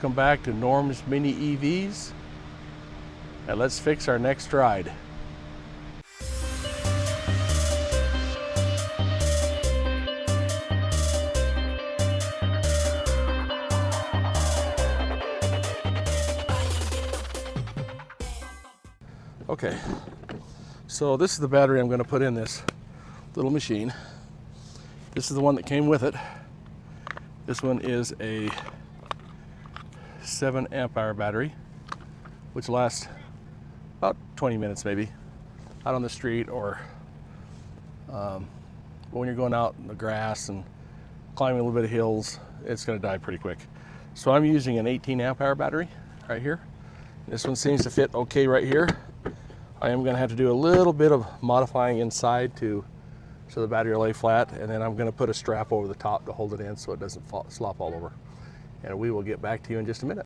Welcome back to Norm's Mini EVs, and let's fix our next ride. Okay, so this is the battery I'm going to put in this little machine. This is the one that came with it. This one is a 7 amp hour battery, which lasts about 20 minutes maybe out on the street, or when you're going out in the grass and climbing a little bit of hills. It's going to die pretty quick. So I'm using an 18 amp hour battery right here. This one seems to fit okay right here. I am going to have to do a little bit of modifying inside so the battery will lay flat, and then I'm going to put a strap over the top to hold it in so it doesn't slop all over. And we will get back to you in just a minute.